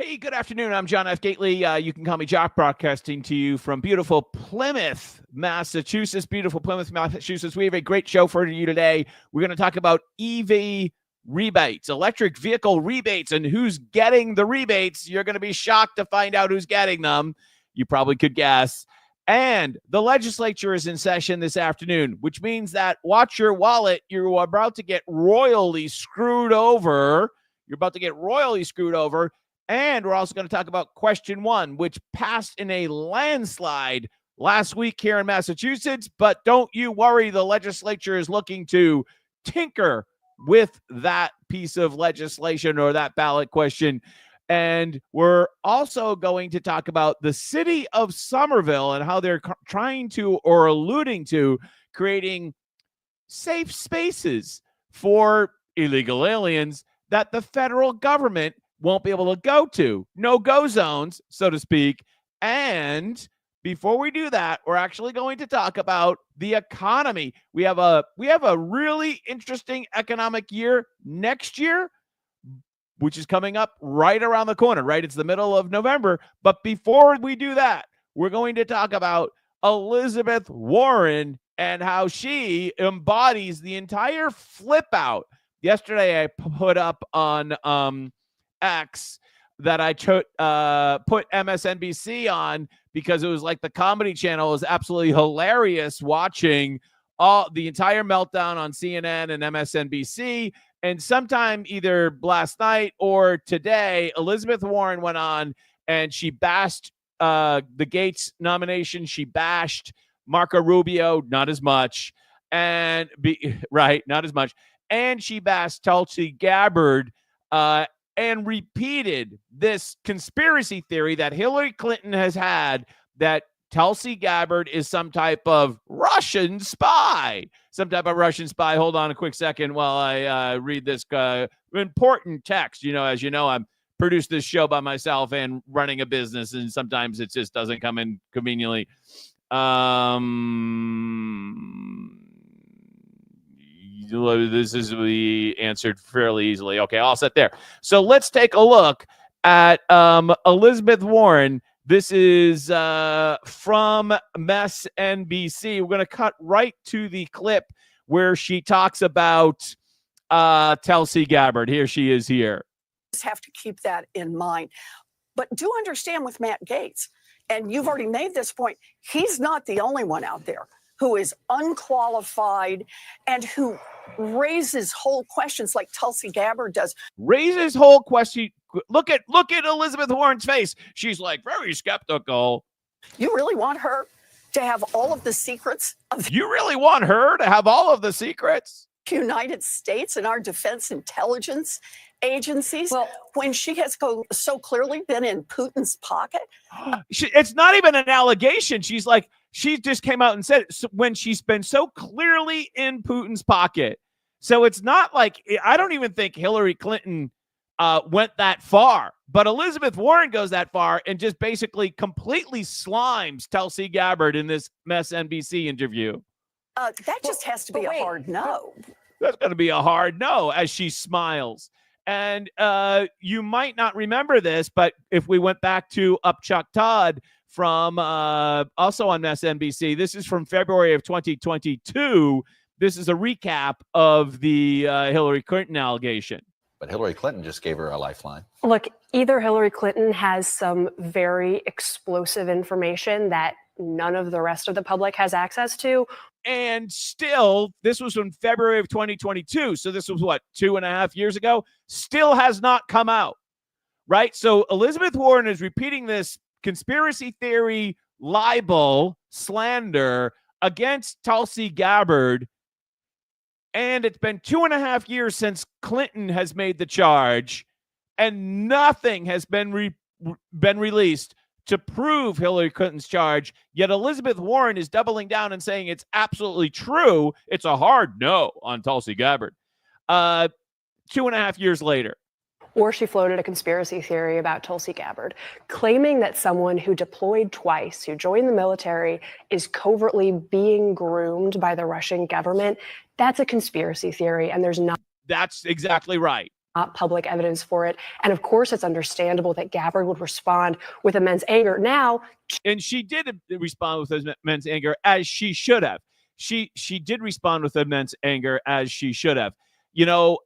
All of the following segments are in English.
Hey, good afternoon. I'm John F. Gately. You can call me Jock, broadcasting to you from beautiful Plymouth, Massachusetts. Beautiful Plymouth, Massachusetts. We have a great show for you today. We're going to talk about EV rebates, electric vehicle rebates, and who's getting the rebates. You're going to be shocked to find out who's getting them. You probably could guess. And the legislature is in session this afternoon, which means that watch your wallet. You're about to get royally screwed over. And we're also going to talk about question one, which passed in a landslide last week here in Massachusetts. But don't you worry, the legislature is looking to tinker with that piece of legislation or that ballot question. And we're also going to talk about the city of Somerville and how they're trying to, or alluding to, creating safe spaces for illegal aliens that the federal government won't be able to go to. No-go zones, so to speak. And before we do that, we're actually going to talk about the economy. We have a really interesting economic year next year, which is coming up right around the corner, right? It's the middle of November. But before we do that, we're going to talk about Elizabeth Warren and how she embodies the entire flip out. Yesterday, I put up on X that I put MSNBC on because it was like the Comedy Channel was absolutely hilarious watching the entire meltdown on CNN and MSNBC. And sometime either last night or today, Elizabeth Warren went on and she bashed the Gates nomination. She bashed Marco Rubio, not as much. Not as much. And she bashed Tulsi Gabbard, and repeated this conspiracy theory that Hillary Clinton has had that Tulsi Gabbard is some type of Russian spy. Hold on a quick second while I read this important text. As you know, I'm produced this show by myself and running a business, and sometimes it just doesn't come in conveniently. This is be answered fairly easily. Okay, all set there. So let's take a look at Elizabeth Warren. This is from MSNBC. We're going to cut right to the clip where she talks about Tulsi Gabbard. Here she is here. Just have to keep that in mind. But do understand with Matt Gaetz, and you've already made this point, he's not the only one out there who is unqualified and who raises whole questions like Tulsi Gabbard does. Raises whole question. Look at Elizabeth Warren's face. She's like very skeptical. You really want her to have all of the secrets of the United States and our defense intelligence agencies? Well, when she has so clearly been in Putin's pocket? It's not even an allegation. She just came out and said it when she's been so clearly in Putin's pocket. So it's not like, I don't even think Hillary Clinton went that far, but Elizabeth Warren goes that far and just basically completely slimes Tulsi Gabbard in this MSNBC interview. That just has to be a hard no. That's going to be a hard no, as she smiles. And you might not remember this, but if we went back to Upchuck Todd from also on MSNBC, this is from February of 2022. This is a recap of the Hillary Clinton allegation. But Hillary Clinton just gave her a lifeline. Look, either Hillary Clinton has some very explosive information that none of the rest of the public has access to. And still, this was from February of 2022. So this was, 2.5 years ago? Still has not come out, right? So Elizabeth Warren is repeating this conspiracy theory, libel, slander against Tulsi Gabbard. And it's been 2.5 years since Clinton has made the charge, and nothing has been released to prove Hillary Clinton's charge. Yet Elizabeth Warren is doubling down and saying it's absolutely true. It's a hard no on Tulsi Gabbard. 2.5 years later. Or she floated a conspiracy theory about Tulsi Gabbard, claiming that someone who deployed twice, who joined the military, is covertly being groomed by the Russian government. That's a conspiracy theory, and there's not. That's exactly right. public evidence for it. And of course, it's understandable that Gabbard would respond with immense anger. Now, and she did respond with immense anger, as she should have. She did respond with immense anger, as she should have. You know,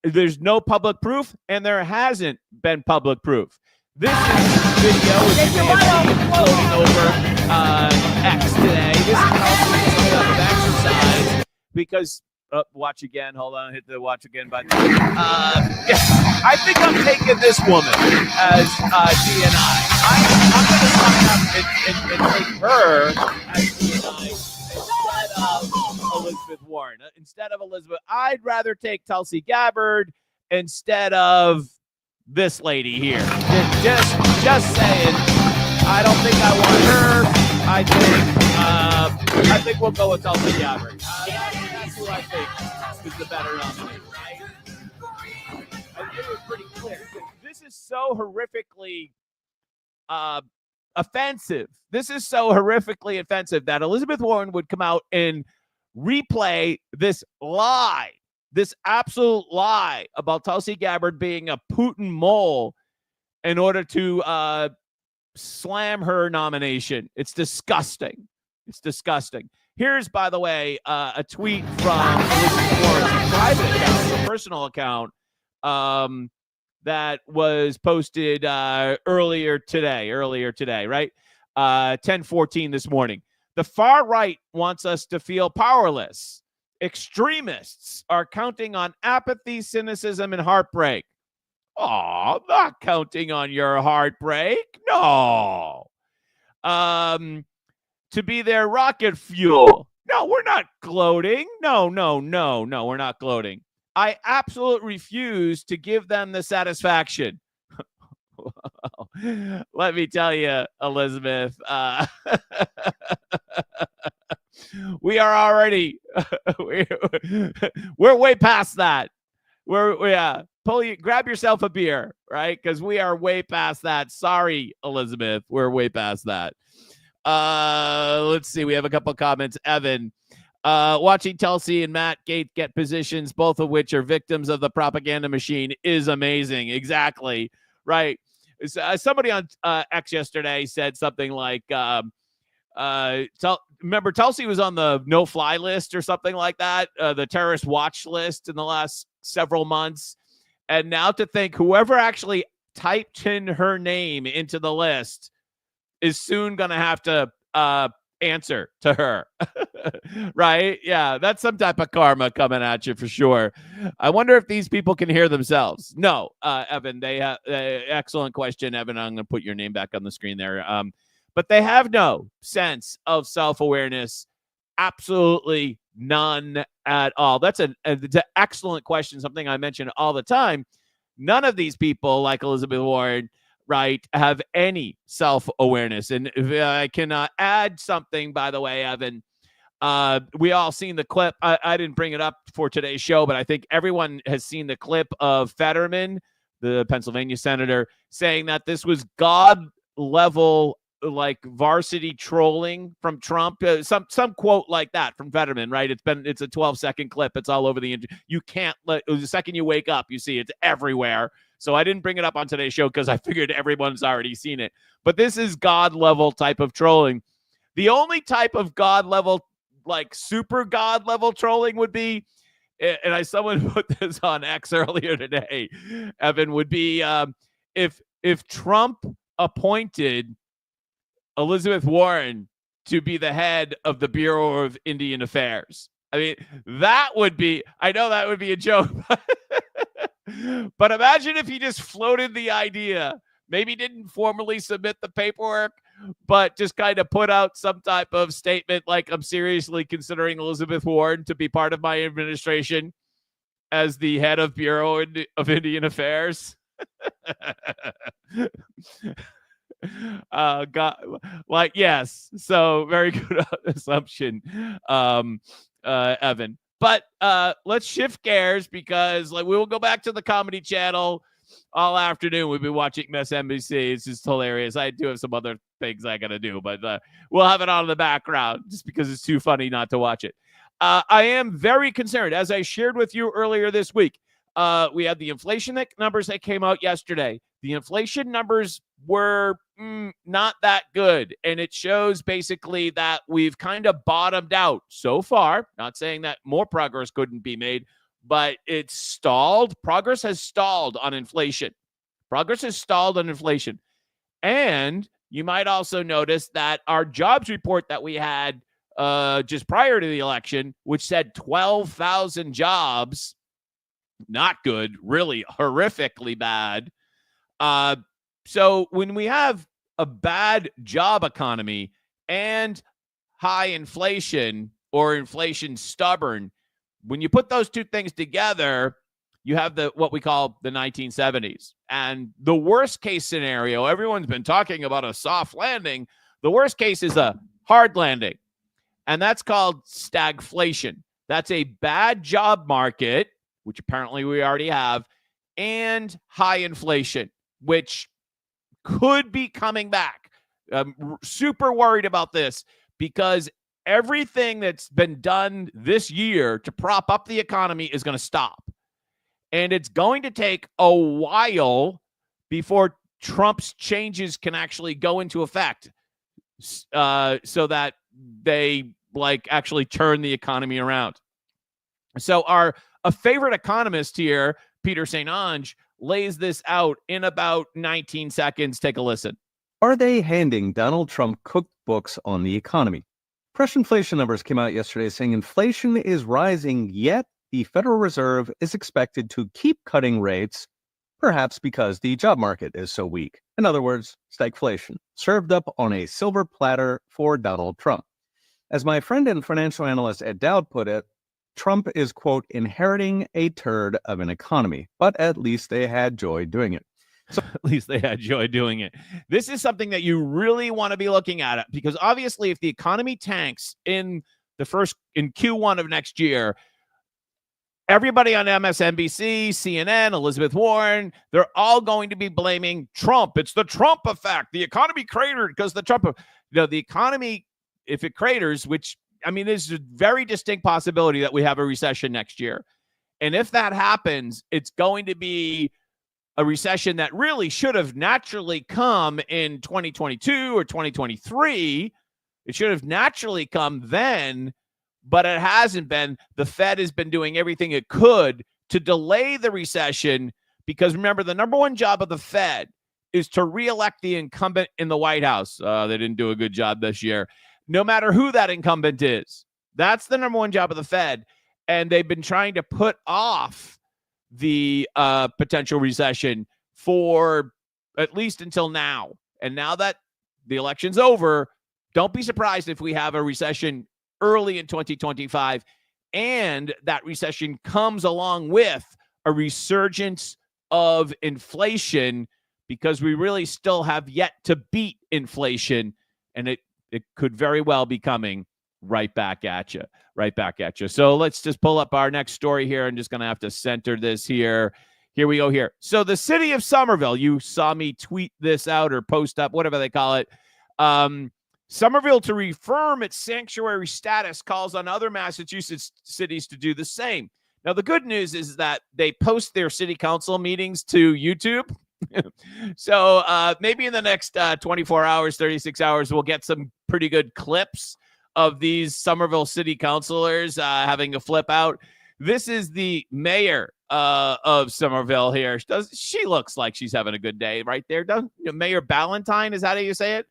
there's no public proof, and there hasn't been public proof. This is video which you may have seen floating over X today. This is also an exercise because watch again. Hold on, hit the watch again button. Yeah, I think I'm taking this woman as DNI. I'm going to sign up and take her as DNI instead of Elizabeth Warren. Instead of Elizabeth, I'd rather take Tulsi Gabbard instead of this lady here. Just saying. I don't think I want her. I think we'll go with Tulsi Gabbard. That's who I think is the better nominee, right? I think it was pretty clear. This is so horrifically offensive. This is so horrifically offensive that Elizabeth Warren would come out and replay this lie, this absolute lie about Tulsi Gabbard being a Putin mole in order to slam her nomination. It's disgusting. It's disgusting. Here's, by the way, a tweet from Elizabeth Warren's private account, her personal account, that was posted earlier today, right? 10:14 this morning. The far right wants us to feel powerless. Extremists are counting on apathy, cynicism, and heartbreak. Oh, I'm not counting on your heartbreak. No. To be their rocket fuel. No, we're not gloating. No, we're not gloating. I absolutely refuse to give them the satisfaction. Let me tell you, Elizabeth, we are already, we're way past that. Grab yourself a beer, right? Because we are way past that. Sorry, Elizabeth, we're way past that. Let's see. We have a couple of comments. Evan, watching Tulsi and Matt Gaetz get positions, both of which are victims of the propaganda machine, is amazing. Exactly. Right. Somebody on X yesterday said something like, remember Tulsi was on the no-fly list or something like that, the terrorist watch list in the last several months. And now to think whoever actually typed in her name into the list is soon going to have to answer to her. Right? Yeah, that's some type of karma coming at you for sure. I wonder if these people can hear themselves. No, Evan, they have excellent question, Evan. I'm going to put your name back on the screen there. But they have no sense of self-awareness. Absolutely none at all. That's an excellent question, something I mention all the time. None of these people, like Elizabeth Warren, right, have any self-awareness. And if I can add something, by the way, Evan, we all seen the clip. I didn't bring it up for today's show, but I think everyone has seen the clip of Fetterman, the Pennsylvania senator, saying that this was God-level like varsity trolling from Trump, some quote like that from Fetterman, right? It's a 12-second clip. It's all over the internet. You can't the second you wake up, you see it's everywhere. So I didn't bring it up on today's show because I figured everyone's already seen it. But this is God level type of trolling. The only type of God level, like super God level trolling would be, and someone put this on X earlier today, Evan, would be if Trump appointed Elizabeth Warren to be the head of the Bureau of Indian Affairs. I mean, that would be, I know that would be a joke, but imagine if he just floated the idea, maybe didn't formally submit the paperwork, but just kind of put out some type of statement like, I'm seriously considering Elizabeth Warren to be part of my administration as the head of Bureau of Indian Affairs. God, like, yes. So very good assumption, Evan. But let's shift gears because like we will go back to the Comedy Channel all afternoon. We've been watching MSNBC. It's just hilarious. I do have some other things I got to do, but we'll have it on in the background just because it's too funny not to watch it. I am very concerned, as I shared with you earlier this week. We had the inflation numbers that came out yesterday. The inflation numbers were not that good. And it shows basically that we've kind of bottomed out so far. Not saying that more progress couldn't be made, but it's stalled. Progress has stalled on inflation. And you might also notice that our jobs report that we had just prior to the election, which said 12,000 jobs, not good, really horrifically bad. So when we have a bad job economy and high inflation or inflation stubborn, when you put those two things together, you have what we call the 1970s. And the worst case scenario, everyone's been talking about a soft landing. The worst case is a hard landing. And that's called stagflation. That's a bad job market, which apparently we already have, and high inflation, which could be coming back. I'm super worried about this because everything that's been done this year to prop up the economy is going to stop. And it's going to take a while before Trump's changes can actually go into effect so that they actually turn the economy around. So a favorite economist here, Peter St. Onge, lays this out in about 19 seconds. Take a listen. Are they handing Donald Trump cookbooks on the economy? Fresh inflation numbers came out yesterday saying inflation is rising, yet the Federal Reserve is expected to keep cutting rates, perhaps because the job market is so weak. In other words, stagflation, served up on a silver platter for Donald Trump. As my friend and financial analyst Ed Dowd put it, Trump is, quote, inheriting a turd of an economy, but at least they had joy doing it. So at least they had joy doing it. This is something that you really want to be looking at, because obviously if the economy tanks in Q1 of next year, everybody on MSNBC, CNN, Elizabeth Warren, they're all going to be blaming Trump. It's the Trump effect. The economy cratered because the economy, if it craters, which, I mean, there's a very distinct possibility that we have a recession next year. And if that happens, it's going to be a recession that really should have naturally come in 2022 or 2023. It should have naturally come then, but it hasn't been. The Fed has been doing everything it could to delay the recession because, remember, the number one job of the Fed is to reelect the incumbent in the White House. They didn't do a good job this year. No matter who that incumbent is, that's the number one job of the Fed. And they've been trying to put off the potential recession for at least until now. And now that the election's over, don't be surprised if we have a recession early in 2025. And that recession comes along with a resurgence of inflation, because we really still have yet to beat inflation. And it could very well be coming right back at you. So let's just pull up our next story here. I'm just going to have to center this here. Here we go here. So the city of Somerville, you saw me tweet this out or post up, whatever they call it. Somerville to reaffirm its sanctuary status calls on other Massachusetts cities to do the same. Now, the good news is that they post their city council meetings to YouTube. So maybe in the next 24 hours, 36 hours, we'll get some pretty good clips of these Somerville city councilors having a flip out. This is the mayor of Somerville here. She looks like she's having a good day right there. Mayor Ballantyne, is that how you say it?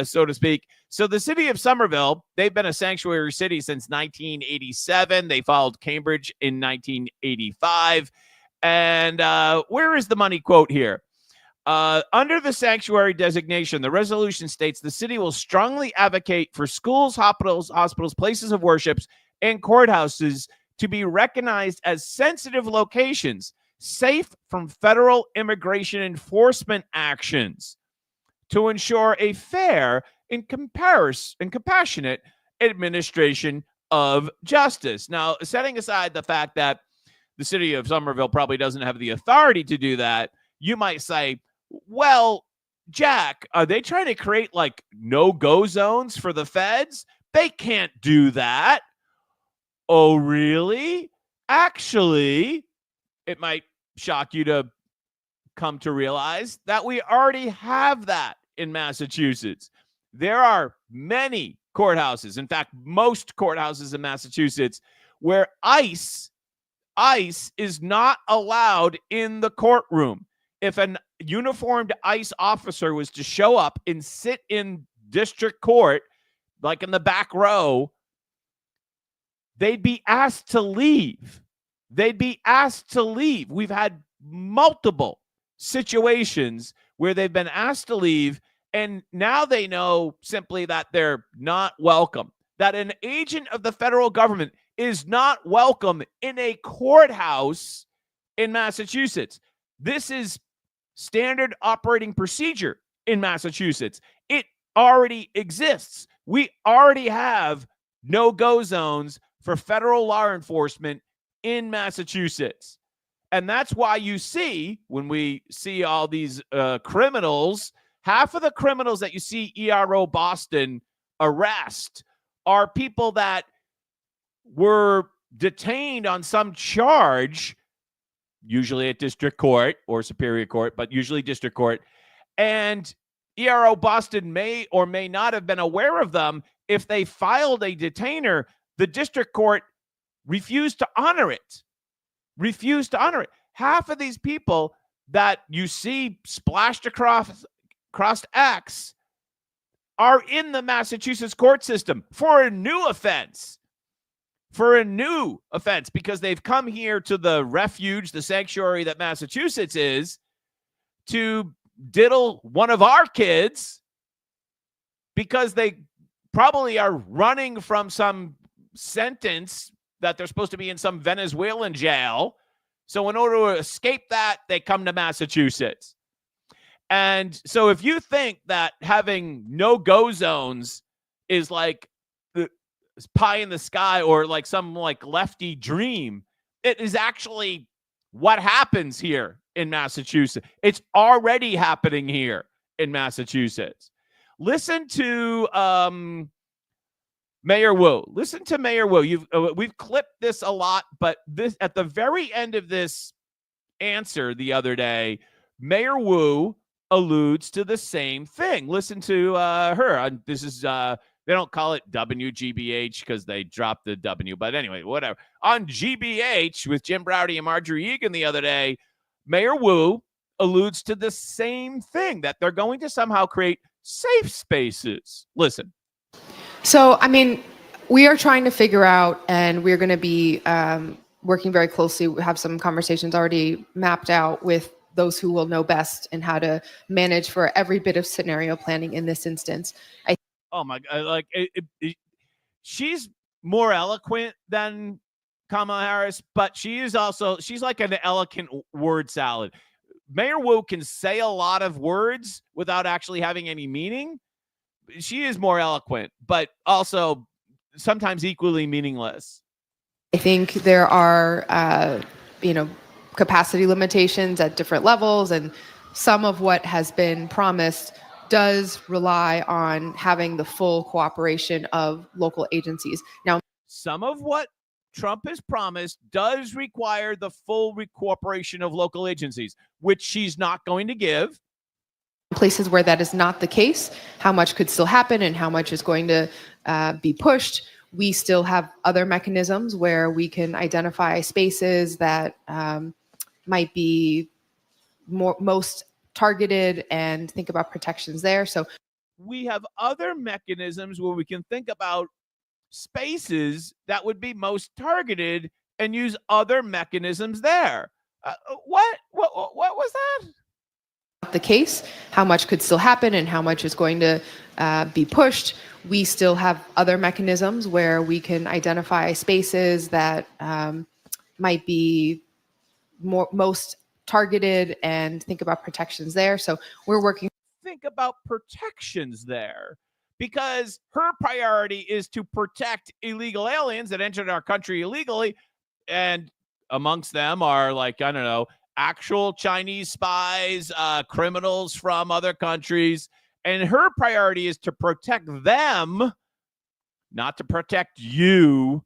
So to speak. So the city of Somerville, they've been a sanctuary city since 1987. They followed Cambridge in 1985. And where is the money quote here? Under the sanctuary designation, the resolution states the city will strongly advocate for schools, hospitals, places of worships, and courthouses to be recognized as sensitive locations, safe from federal immigration enforcement actions, to ensure a fair and compassionate administration of justice. Now, setting aside the fact that the city of Somerville probably doesn't have the authority to do that, you might say, well, Jack, are they trying to create like no-go zones for the feds? They can't do that. Oh, really? Actually, it might shock you to come to realize that we already have that in Massachusetts. There are many courthouses, in fact, most courthouses in Massachusetts, where ICE is not allowed in the courtroom. If an uniformed ICE officer was to show up and sit in district court, like in the back row, they'd be asked to leave. We've had multiple situations where they've been asked to leave, and now they know simply that they're not welcome, that an agent of the federal government is not welcome in a courthouse in Massachusetts. This is standard operating procedure in Massachusetts. It already exists. We already have no-go zones for federal law enforcement in Massachusetts. And that's why you see, when we see all these criminals, half of the criminals that you see ERO Boston arrest are people that were detained on some charge, usually at district court or superior court, but usually district court. And ERO Boston may or may not have been aware of them. If they filed a detainer, the district court refused to honor it. Half of these people that you see splashed across X are in the Massachusetts court system for a new offense. Because they've come here to the refuge, the sanctuary that Massachusetts is, to diddle one of our kids because they probably are running from some sentence that they're supposed to be in some Venezuelan jail. So in order to escape that, they come to Massachusetts. And so if you think that having no-go zones is like pie in the sky or like some like lefty dream, it is actually what happens here in Massachusetts. It's already happening here in Massachusetts. Listen to Mayor Wu. We've clipped this a lot, but this at the very end of this answer the other day, Mayor Wu alludes to the same thing. Listen to her. This is they don't call it WGBH because they dropped the W, but anyway, whatever. On GBH with Jim Browdy and Marjorie Egan the other day, Mayor Wu alludes to the same thing, that they're going to somehow create safe spaces. Listen. So, I mean, we are trying to figure out, and we're going to be working very closely. We have some conversations already mapped out with those who will know best and how to manage for every bit of scenario planning in this instance. Oh my God! She's more eloquent than Kamala Harris, but she's like an elegant word salad. Mayor Wu can say a lot of words without actually having any meaning. She is more eloquent, but also sometimes equally meaningless. I think there are, capacity limitations at different levels, and some of what has been promised does rely on having the full cooperation of local agencies. Now, some of what Trump has promised does require the full cooperation of local agencies, which she's not going to give. Places where that is not the case, how much could still happen and how much is going to be pushed. We still have other mechanisms where we can identify spaces that might be most targeted and think about protections there. So we have other mechanisms where we can think about spaces that would be most targeted and use other mechanisms there. What was that? The case, how much could still happen and how much is going to be pushed. We still have other mechanisms where we can identify spaces that might be most targeted and think about protections there. So we're working. Think about protections there, because her priority is to protect illegal aliens that entered our country illegally. And amongst them are, like, I don't know, actual Chinese spies, criminals from other countries. And her priority is to protect them, not to protect you.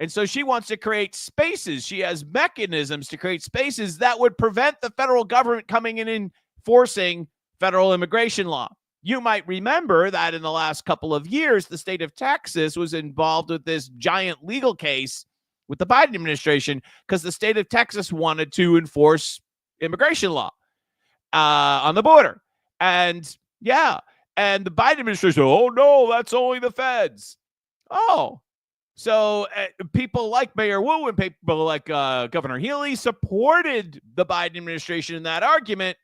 And so she wants to create spaces. She has mechanisms to create spaces that would prevent the federal government coming in and enforcing federal immigration law. You might remember that in the last couple of years, the state of Texas was involved with this giant legal case with the Biden administration because the state of Texas wanted to enforce immigration law on the border. And yeah, and the Biden administration, oh no, that's only the feds. Oh, so people like Mayor Wu and people like Governor Healy supported the Biden administration in that argument.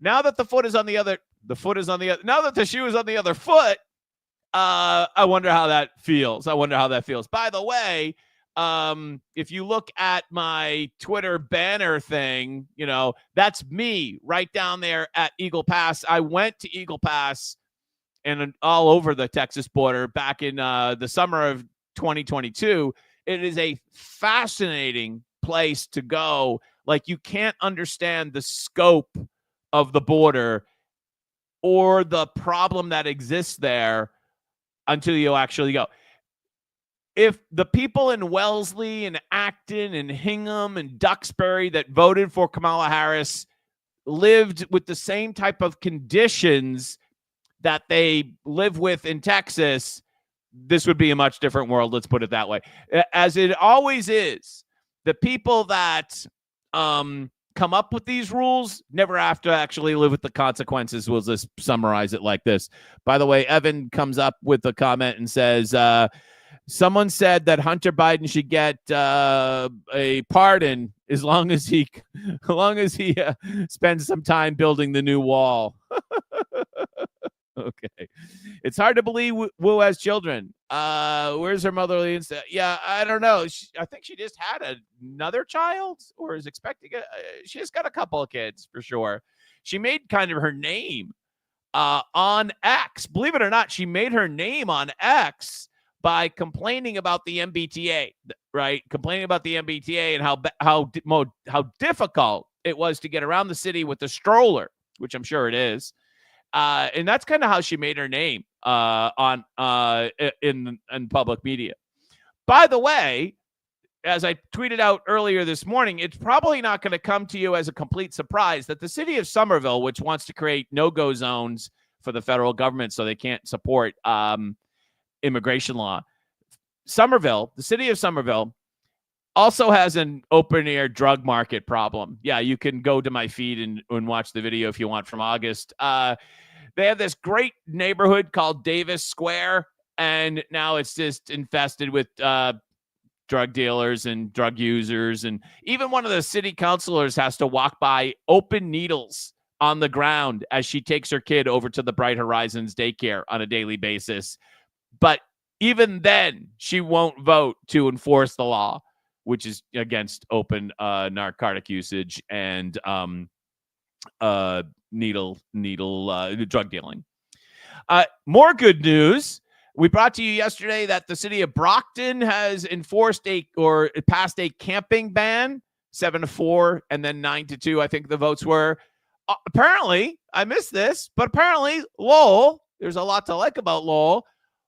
Now that the foot is on the other, now that the shoe is on the other foot, I wonder how that feels. By the way, if you look at my Twitter banner thing, that's me right down there at Eagle Pass. I went to Eagle Pass and all over the Texas border back in the summer of 2022. It is a fascinating place to go. Like, you can't understand the scope of the border or the problem that exists there until you actually go. If the people in Wellesley and Acton and Hingham and Duxbury that voted for Kamala Harris lived with the same type of conditions that they live with in Texas, this would be a much different world. Let's put it that way. As it always is, the people that come up with these rules never have to actually live with the consequences. We'll just summarize it like this. By the way, Evan comes up with a comment and says, someone said that Hunter Biden should get a pardon as long as he spends some time building the new wall. Okay. It's hard to believe Wu has children. Where's her motherly instinct? Yeah, I don't know. I think she just had another child or is expecting she just got a couple of kids for sure. She made kind of her name on X. Believe it or not, she made her name on X by complaining about the MBTA, right? Complaining about the MBTA and how difficult it was to get around the city with the stroller, which I'm sure it is. And that's kind of how she made her name in public media. By the way, as I tweeted out earlier this morning, it's probably not going to come to you as a complete surprise that the city of Somerville, which wants to create no-go zones for the federal government so they can't support immigration law, the city of Somerville, also has an open-air drug market problem. Yeah, you can go to my feed and watch the video if you want from August. They have this great neighborhood called Davis Square, and now it's just infested with drug dealers and drug users. And even one of the city councilors has to walk by open needles on the ground as she takes her kid over to the Bright Horizons daycare on a daily basis. But even then, she won't vote to enforce the law, which is against open narcotic usage and needle drug dealing. More good news. We brought to you yesterday that the city of Brockton has passed a camping ban, 7-4, and then 9-2. I think the votes were. Apparently, I missed this, but apparently Lowell, there's a lot to like about Lowell.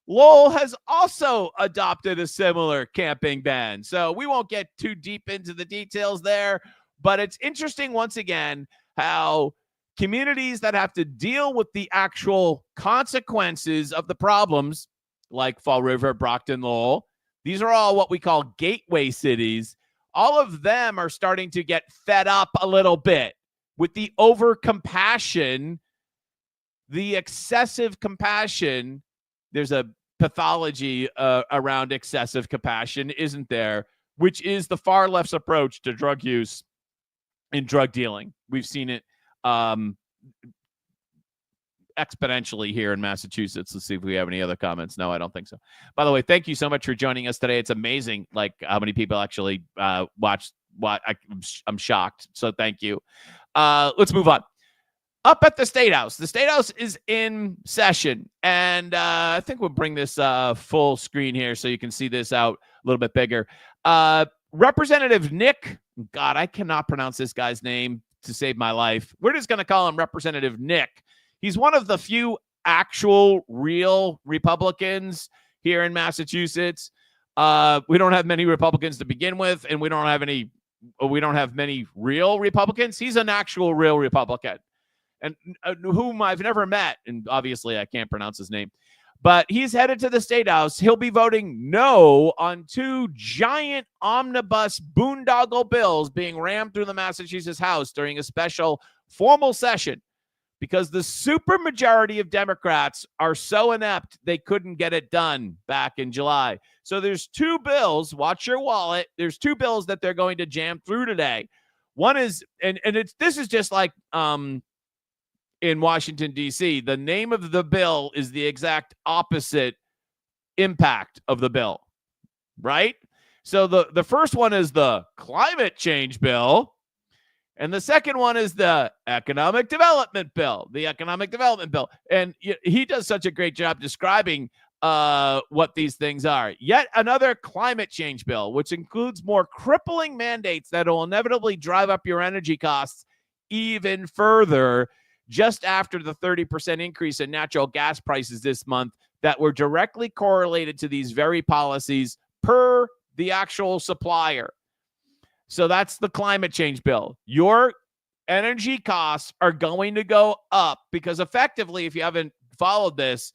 Lowell has also adopted a similar camping ban. So we won't get too deep into the details there, but it's interesting once again how communities that have to deal with the actual consequences of the problems, like Fall River, Brockton, Lowell, these are all what we call gateway cities. All of them are starting to get fed up a little bit with the over-compassion, the excessive compassion. There's a pathology around excessive compassion, isn't there? Which is the far left's approach to drug use and drug dealing. We've seen it exponentially here in Massachusetts. Let's see if we have any other comments. No, I don't think so. By the way, thank you so much for joining us today. It's amazing, like how many people actually watched. I'm shocked. So thank you. Let's move on. Up at the State House. The State House is in session, and I think we'll bring this full screen here so you can see this out a little bit bigger. Representative Nick, God, I cannot pronounce this guy's name to save my life. We're just going to call him Representative Nick. He's one of the few actual real Republicans here in Massachusetts. We don't have many Republicans to begin with, and we don't have many real Republicans. He's an actual real Republican, and whom I've never met, and obviously I can't pronounce his name. But he's headed to the State House. He'll be voting no on 2 giant omnibus boondoggle bills being rammed through the Massachusetts House during a special formal session because the supermajority of Democrats are so inept they couldn't get it done back in July. So there's 2 bills. Watch your wallet. There's 2 bills that they're going to jam through today. One is, this is just like in Washington, D.C., the name of the bill is the exact opposite impact of the bill, right? So the first one is the climate change bill, and the second one is the economic development bill, And he does such a great job describing what these things are. Yet another climate change bill, which includes more crippling mandates that will inevitably drive up your energy costs even further, just after the 30% increase in natural gas prices this month that were directly correlated to these very policies per the actual supplier. So that's the climate change bill. Your energy costs are going to go up because effectively, if you haven't followed this,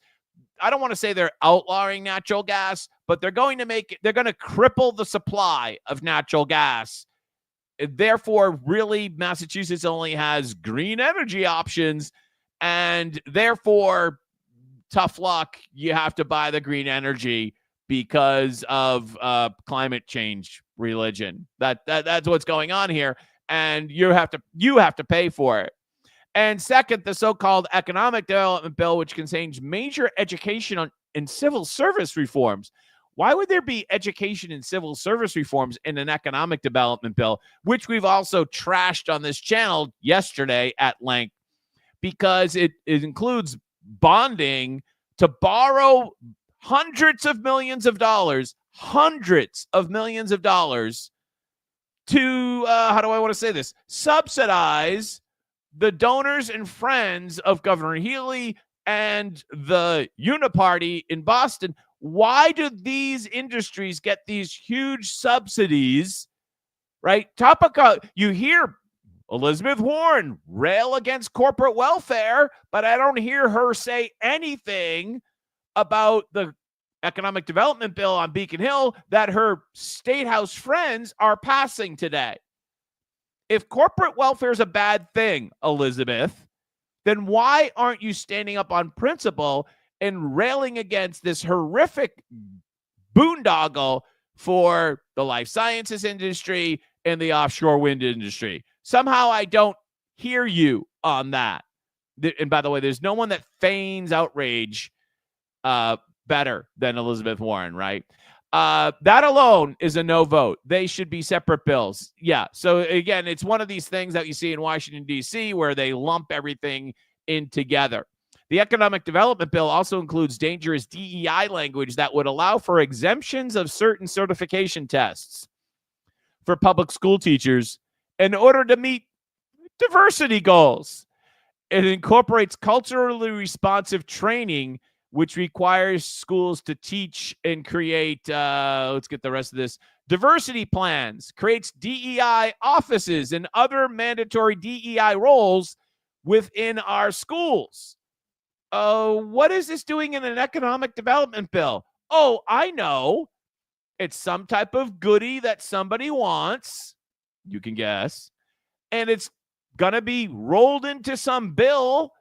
I don't want to say they're outlawing natural gas, but they're going to cripple the supply of natural gas. Therefore, really, Massachusetts only has green energy options, and therefore, tough luck, you have to buy the green energy because of climate change religion. That's what's going on here, and you have to pay for it. And second, the so-called economic development bill, which contains major education and civil service reforms. Why would there be education and civil service reforms in an economic development bill, which we've also trashed on this channel yesterday at length? Because it includes bonding to borrow hundreds of millions of dollars to, how do I want to say this? Subsidize the donors and friends of Governor Healy and the Uniparty in Boston. Why do these industries get these huge subsidies, right? You hear Elizabeth Warren rail against corporate welfare, but I don't hear her say anything about the economic development bill on Beacon Hill that her State House friends are passing today. If corporate welfare is a bad thing, Elizabeth, then why aren't you standing up on principle and railing against this horrific boondoggle for the life sciences industry and the offshore wind industry? Somehow I don't hear you on that. And by the way, there's no one that feigns outrage better than Elizabeth Warren, right? That alone is a no vote. They should be separate bills. Yeah. So again, it's one of these things that you see in Washington, D.C., where they lump everything in together. The economic development bill also includes dangerous DEI language that would allow for exemptions of certain certification tests for public school teachers in order to meet diversity goals. It incorporates culturally responsive training, which requires schools to teach and create, let's get the rest of this, diversity plans, creates DEI offices and other mandatory DEI roles within our schools. What is this doing in an economic development bill? Oh, I know. It's some type of goodie that somebody wants. You can guess. And it's going to be rolled into some bill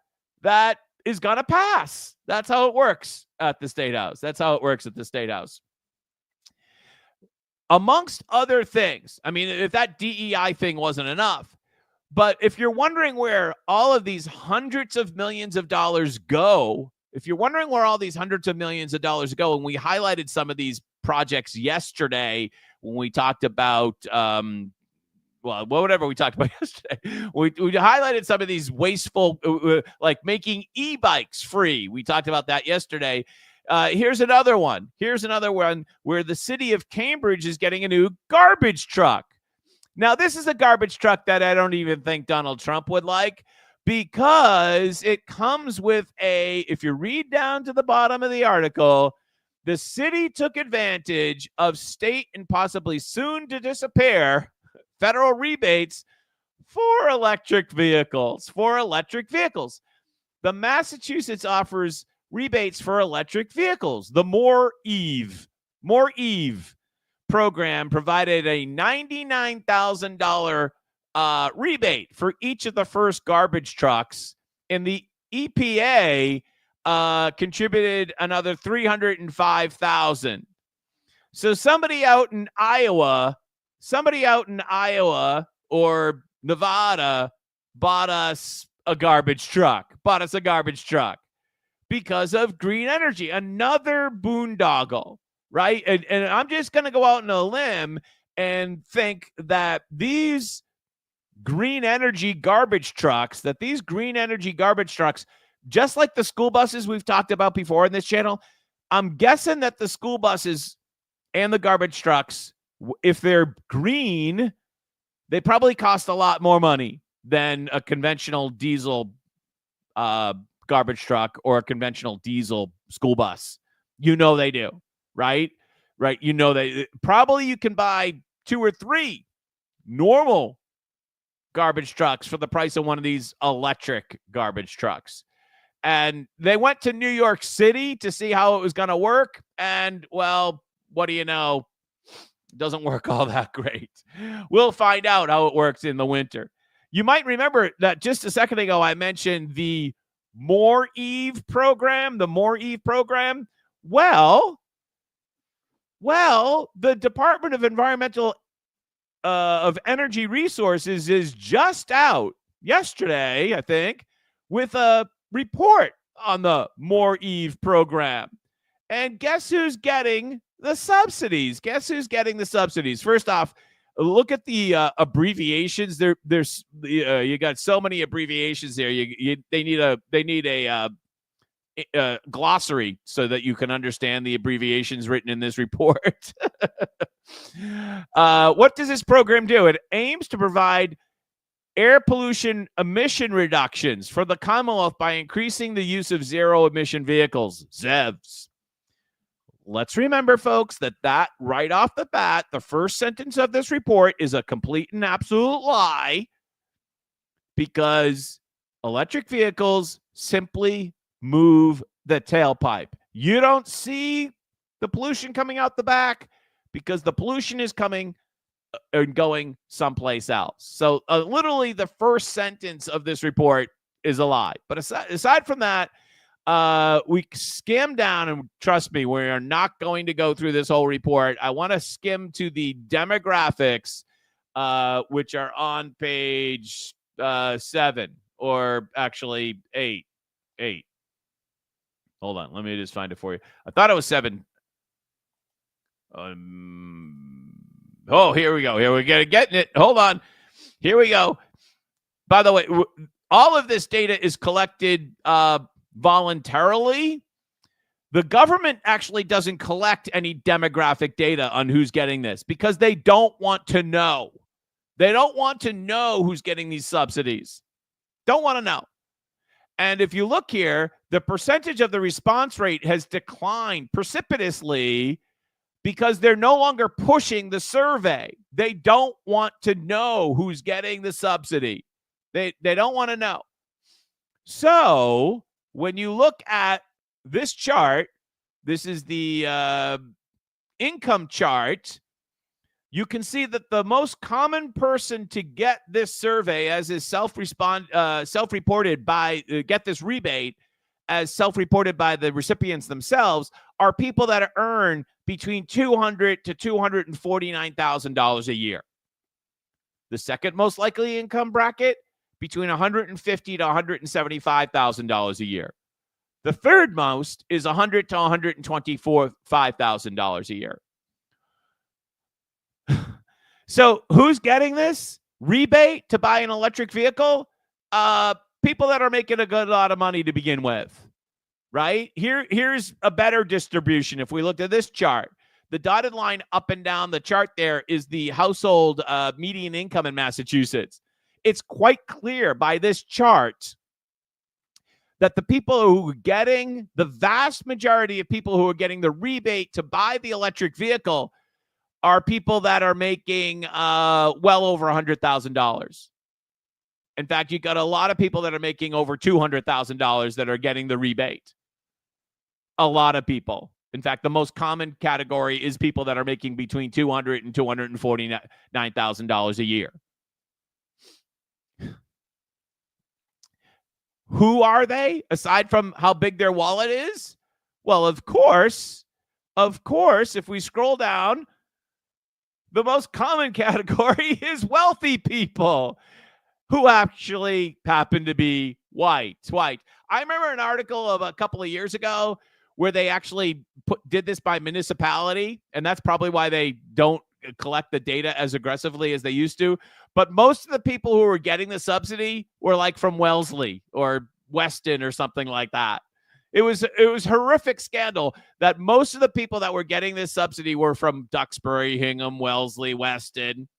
that is going to pass. That's how it works at the State House. Amongst other things, I mean, if that DEI thing wasn't enough, but if you're wondering where all of these hundreds of millions of dollars go, and we highlighted some of these projects yesterday when we talked about, whatever we talked about yesterday, we highlighted some of these wasteful, like making e-bikes free. We talked about that yesterday. Here's another one where the city of Cambridge is getting a new garbage truck. Now, this is a garbage truck that I don't even think Donald Trump would like, because it comes with if you read down to the bottom of the article, The city took advantage of state and possibly soon to disappear federal rebates for electric vehicles. The Massachusetts offers rebates for electric vehicles. The More Eve program provided a $99,000 rebate for each of the first garbage trucks, and the EPA contributed another $305,000. So somebody out in Iowa or Nevada bought us a garbage truck because of green energy, another boondoggle, right? And I'm just going to go out on a limb and think that these green energy garbage trucks, just like the school buses we've talked about before in this channel, I'm guessing that the school buses and the garbage trucks, if they're green, they probably cost a lot more money than a conventional diesel garbage truck or a conventional diesel school bus. You know they do, right? Right. You know they probably you can buy 2 or 3 normal garbage trucks for the price of one of these electric garbage trucks. And they went to New York City to see how it was going to work. And, well, what do you know? It doesn't work all that great. We'll find out how it works in the winter. You might remember that just a second ago, I mentioned the More Eve program. Well, the Department of Environmental of Energy Resources is just out yesterday, I think, with a report on the More Eve program. And guess who's getting the subsidies? First off, look at the abbreviations. There's you got so many abbreviations there. They need a glossary so that you can understand the abbreviations written in this report. What does this program do? It aims to provide air pollution emission reductions for the Commonwealth by increasing the use of zero-emission vehicles, ZEVs. Let's remember, folks, that right off the bat, the first sentence of this report is a complete and absolute lie, because electric vehicles simply move the tailpipe. You don't see the pollution coming out the back because the pollution is coming and going someplace else. So literally the first sentence of this report is a lie. But aside from that, we skim down, and trust me, we are not going to go through this whole report. I want to skim to the demographics, which are on page 7, or actually 8. Hold on, let me just find it for you. I thought it was 7. Oh, here we go. Here we go. Getting it. Hold on. Here we go. By the way, all of this data is collected voluntarily. The government actually doesn't collect any demographic data on who's getting this because they don't want to know. They don't want to know who's getting these subsidies. Don't want to know. And if you look here, the percentage of the response rate has declined precipitously because they're no longer pushing the survey. They don't want to know who's getting the subsidy. They don't want to know. So when you look at this chart, this is the income chart, you can see that the most common person to get this survey as is self-reported by get this rebate as self-reported by the recipients themselves are people that earn between $200,000 to $249,000 a year. The second most likely income bracket, between $150,000 to $175,000 a year. The third most is $100,000 to $125,000 a year. So who's getting this rebate to buy an electric vehicle? People that are making a good lot of money to begin with, right? Here's a better distribution. If we looked at this chart, the dotted line up and down the chart there is the household median income in Massachusetts. It's quite clear by this chart that the people who are getting, the vast majority of people who are getting the rebate to buy the electric vehicle are people that are making well over $100,000. In fact, you got a lot of people that are making over $200,000 that are getting the rebate. A lot of people. In fact, the most common category is people that are making between $200,000 and $249,000 a year. Who are they, aside from how big their wallet is? Well, of course, if we scroll down, the most common category is wealthy people who actually happen to be white. I remember an article of a couple of years ago where they actually did this by municipality, and that's probably why they don't collect the data as aggressively as they used to. But most of the people who were getting the subsidy were like from Wellesley or Weston or something like that. It was horrific scandal that most of the people that were getting this subsidy were from Duxbury, Hingham, Wellesley, Weston,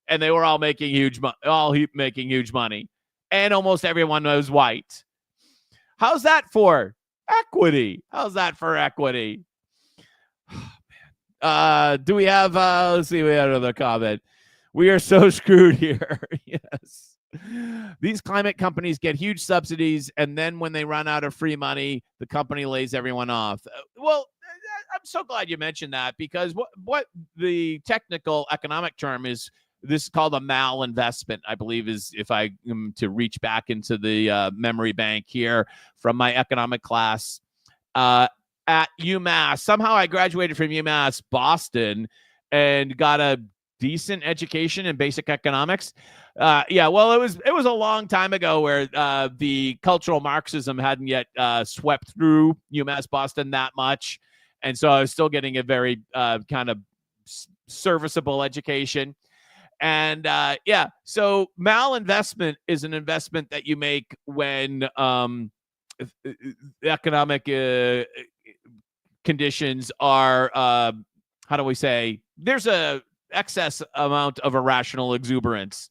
and they were all making huge money, and almost everyone was white. How's that for equity? Do we have let's see, we had another comment. We are so screwed here. Yes. These climate companies get huge subsidies, and then when they run out of free money, the company lays everyone off. Well, I'm so glad you mentioned that, because what the technical economic term is, this is called a malinvestment, I believe, is, if I am to reach back into the memory bank here from my economic class at UMass. Somehow I graduated from UMass Boston and got a decent education in basic economics. Well, it was a long time ago where the cultural Marxism hadn't yet swept through UMass Boston that much. And so I was still getting a very kind of serviceable education. And so malinvestment is an investment that you make when economic conditions are, how do we say, there's a excess amount of irrational exuberance,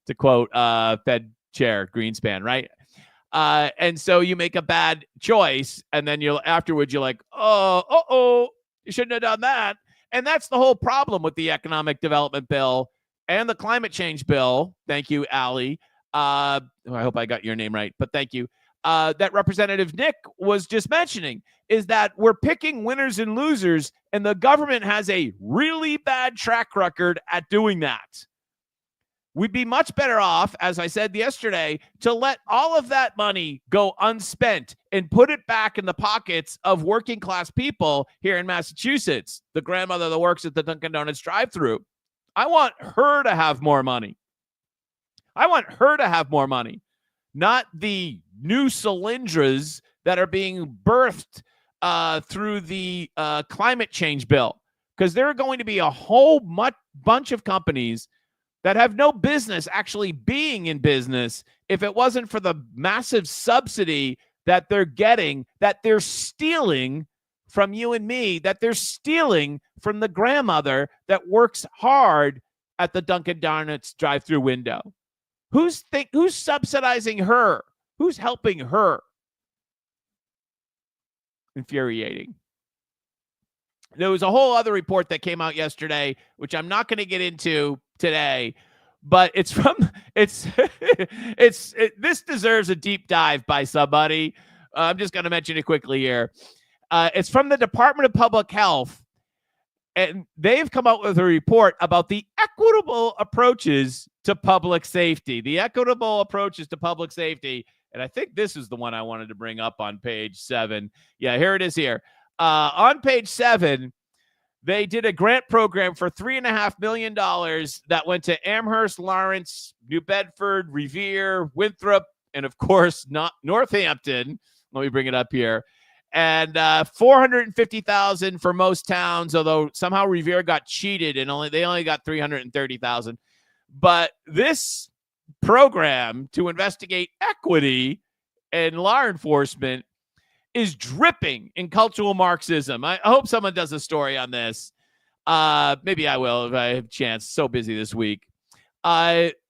to quote Fed Chair Greenspan, right? And so you make a bad choice, and then afterwards you're like, you shouldn't have done that. And that's the whole problem with the economic development bill and the climate change bill. Thank you, Allie. I hope I got your name right, but thank you. That Representative Nick was just mentioning is that we're picking winners and losers, and the government has a really bad track record at doing that. We'd be much better off, as I said yesterday, to let all of that money go unspent and put it back in the pockets of working class people here in Massachusetts. The grandmother that works at the Dunkin' Donuts drive-thru. I want her to have more money. Not the new Solyndras that are being birthed through the climate change bill, because there are going to be a whole bunch of companies that have no business actually being in business if it wasn't for the massive subsidy that they're getting, that they're stealing from you and me, that they're stealing from the grandmother that works hard at the Dunkin' Donuts drive-through window. Who's subsidizing her? Who's helping her? Infuriating. There was a whole other report that came out yesterday, which I'm not going to get into today, but this deserves a deep dive by somebody. I'm just going to mention it quickly here. It's from the Department of Public Health, and they've come out with a report about the equitable approaches to public safety. And I think this is the one I wanted to bring up on page 7. Yeah, here it is here. On page 7, they did a grant program for $3.5 million that went to Amherst, Lawrence, New Bedford, Revere, Winthrop, and of course, not Northampton. Let me bring it up here. And $450,000 for most towns, although somehow Revere got cheated and they only got $330,000. But this program to investigate equity and law enforcement is dripping in cultural Marxism. I hope someone does a story on this. Maybe I will if I have a chance. So busy this week.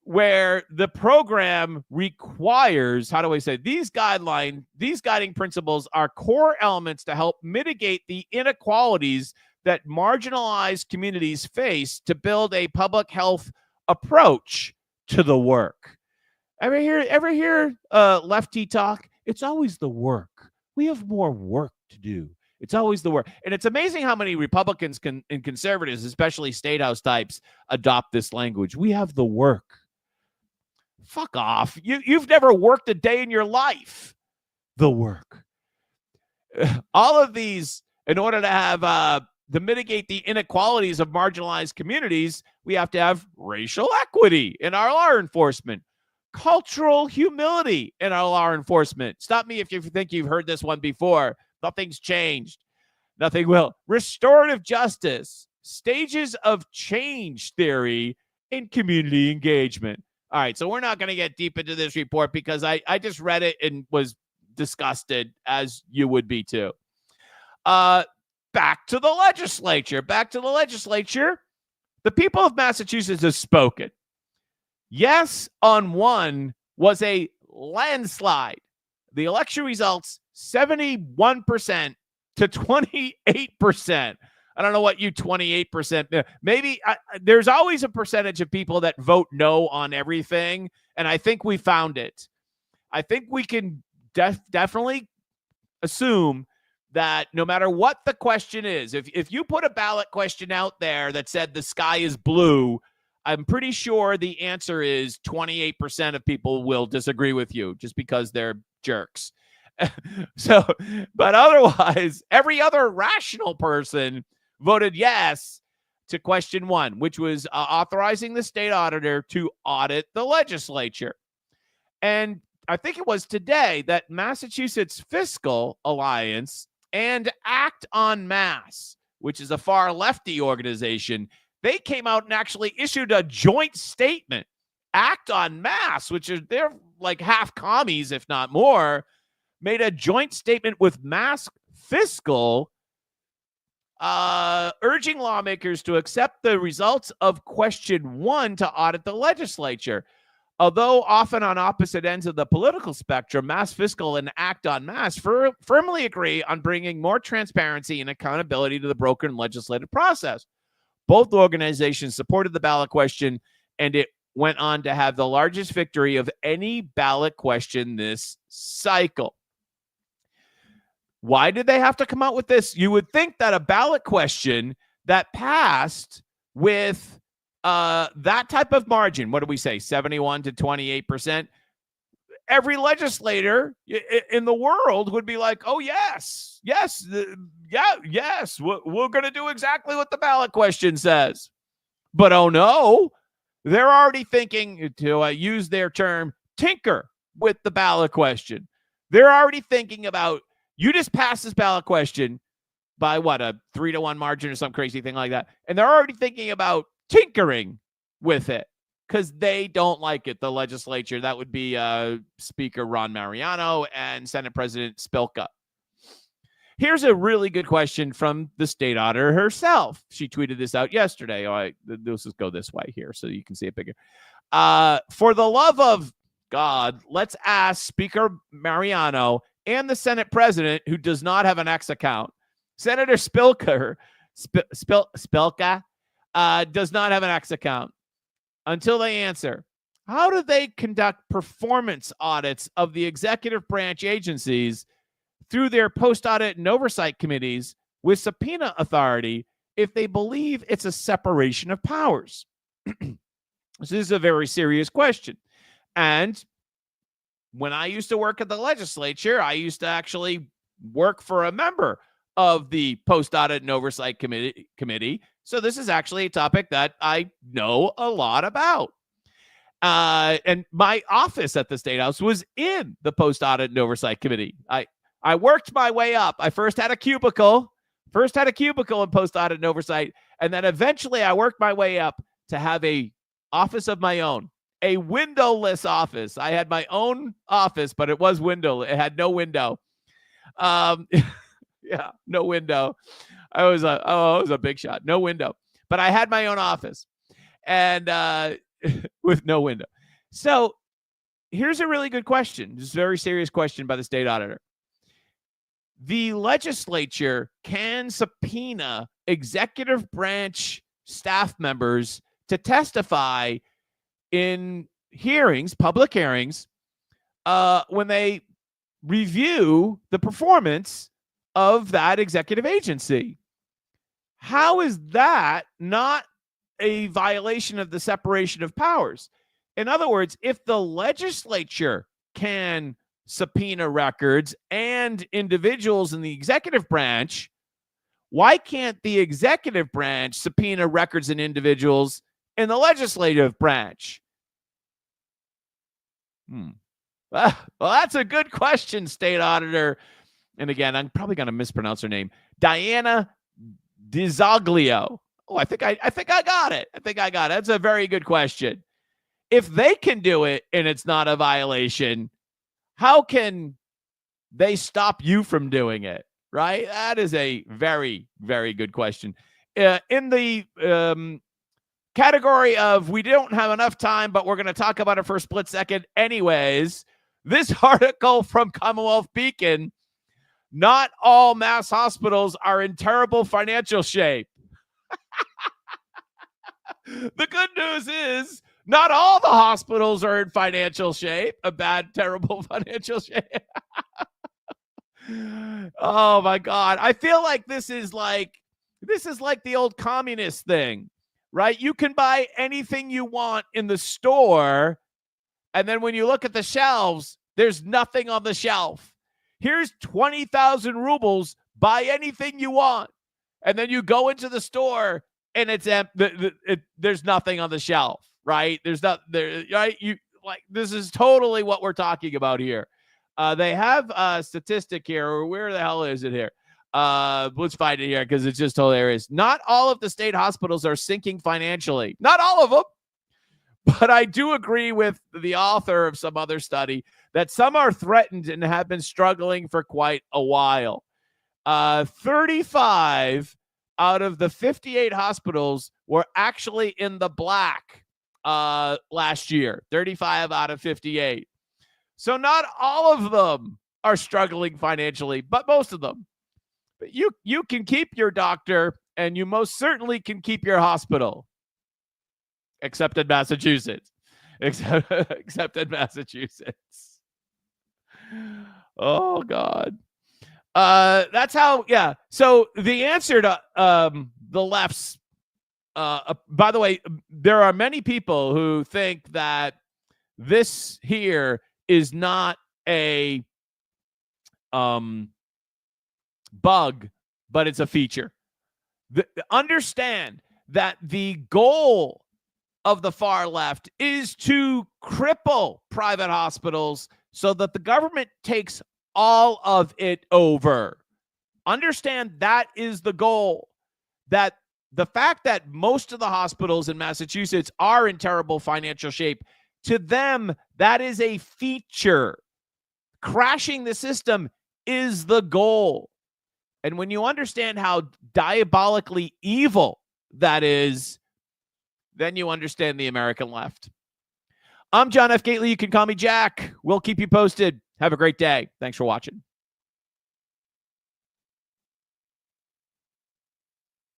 where the program requires, how do I say, these guiding principles are core elements to help mitigate the inequalities that marginalized communities face to build a public health approach to the work. Ever hear lefty talk? It's always the work. We have more work to do. It's always the work. And it's amazing how many Republicans and conservatives, especially state house types, adopt this language. We have the work. Fuck off. You've never worked a day in your life. The work. All of these, in order to have to mitigate the inequalities of marginalized communities, we have to have racial equity in our law enforcement, cultural humility in our law enforcement. Stop me if you think you've heard this one before. Nothing's changed. Nothing will. Restorative justice, stages of change theory, and community engagement. All right, so we're not going to get deep into this report because I just read it and was disgusted, as you would be too. Back to the legislature. The people of Massachusetts have spoken. Yes on one was a landslide. The election results 71% to 28%. I don't know what you 28%. Maybe there's always a percentage of people that vote no on everything, and I think we found it. I think we can definitely assume that no matter what the question is, if you put a ballot question out there that said the sky is blue, I'm pretty sure the answer is 28% of people will disagree with you just because they're jerks. So, but otherwise, every other rational person voted yes to question one, which was authorizing the state auditor to audit the legislature. And I think it was today that Massachusetts Fiscal Alliance and Act en Masse, which is a far lefty organization, they came out and actually issued a joint statement. Act en Masse, which is, they're like half commies, if not more, made a joint statement with Mass Fiscal urging lawmakers to accept the results of question one to audit the legislature. Although often on opposite ends of the political spectrum, Mass Fiscal and Act en Masse firmly agree on bringing more transparency and accountability to the broken legislative process. Both organizations supported the ballot question, and it went on to have the largest victory of any ballot question this cycle. Why did they have to come out with this? You would think that a ballot question that passed with that type of margin, what do we say, 71 to 28%, every legislator in the world would be like, oh, yes, we're going to do exactly what the ballot question says. But oh, no, they're already thinking, to use their term, tinker with the ballot question. They're already thinking about, you just pass this ballot question by what, a 3-1 margin or some crazy thing like that. And they're already thinking about tinkering with it because they don't like it. The legislature, that would be Speaker Ron Mariano and Senate President Spilka. Here's a really good question from the state auditor herself. She tweeted this out yesterday. All right, let's just go this way here so you can see it bigger. For the love of God, let's ask Speaker Mariano and the Senate President, who does not have an X account. Senator Spilka does not have an X account. Until they answer, how do they conduct performance audits of the executive branch agencies through their post-audit and oversight committees with subpoena authority if they believe it's a separation of powers? This is a very serious question. And when I used to work at the legislature, I used to actually work for a member of the post-audit and oversight committee. So this is actually a topic that I know a lot about. And my office at the State House was in the post-audit and oversight committee. I worked my way up. I first had a cubicle in post-audit and oversight. And then eventually I worked my way up to have a office of my own, a windowless office. I had my own office, but it was window. It had no window. Yeah, no window. I was a big shot. No window. But I had my own office and with no window. So here's a really good question. This is a very serious question by the state auditor. The legislature can subpoena executive branch staff members to testify in hearings, public hearings, when they review the performance of that executive agency. How is that not a violation of the separation of powers? In other words, if the legislature can subpoena records and individuals in the executive branch, why can't the executive branch subpoena records and individuals in the legislative branch? Well, that's a good question, state auditor. And again, I'm probably going to mispronounce her name. Diana DiZoglio. Oh, I think I got it. That's a very good question. If they can do it and it's not a violation, how can they stop you from doing it? Right? That is a very, very good question. In the category of we don't have enough time, but we're going to talk about it for a split second anyways, this article from Commonwealth Beacon, not all mass hospitals are in terrible financial shape. The good news is not all the hospitals are in financial shape, a bad, terrible financial shape. Oh my God. I feel like this is like the old communist thing, right? You can buy anything you want in the store, and then when you look at the shelves, there's nothing on the shelf. Here's 20,000 rubles, buy anything you want. And then you go into the store and it's there's nothing on the shelf, right? There's not there, right? This is totally what we're talking about here. They have a statistic here, or where the hell is it here? Let's find it here because it's just hilarious. Not all of the state hospitals are sinking financially. Not all of them. But I do agree with the author of some other study that some are threatened and have been struggling for quite a while. 35 out of the 58 hospitals were actually in the black last year. 35 out of 58. So not all of them are struggling financially, but most of them. But you can keep your doctor, and you most certainly can keep your hospital. Except in Massachusetts. Except in Massachusetts. Oh, God. That's how, yeah. So the answer to the left's, by the way, there are many people who think that this here is not a bug, but it's a feature. Understand that the goal of the far left is to cripple private hospitals so that the government takes all of it over. Understand that is the goal. That the fact that most of the hospitals in Massachusetts are in terrible financial shape, to them, that is a feature. Crashing the system is the goal. And when you understand how diabolically evil that is, then you understand the American left. I'm John F. Gately. You can call me Jack. We'll keep you posted. Have a great day. Thanks for watching.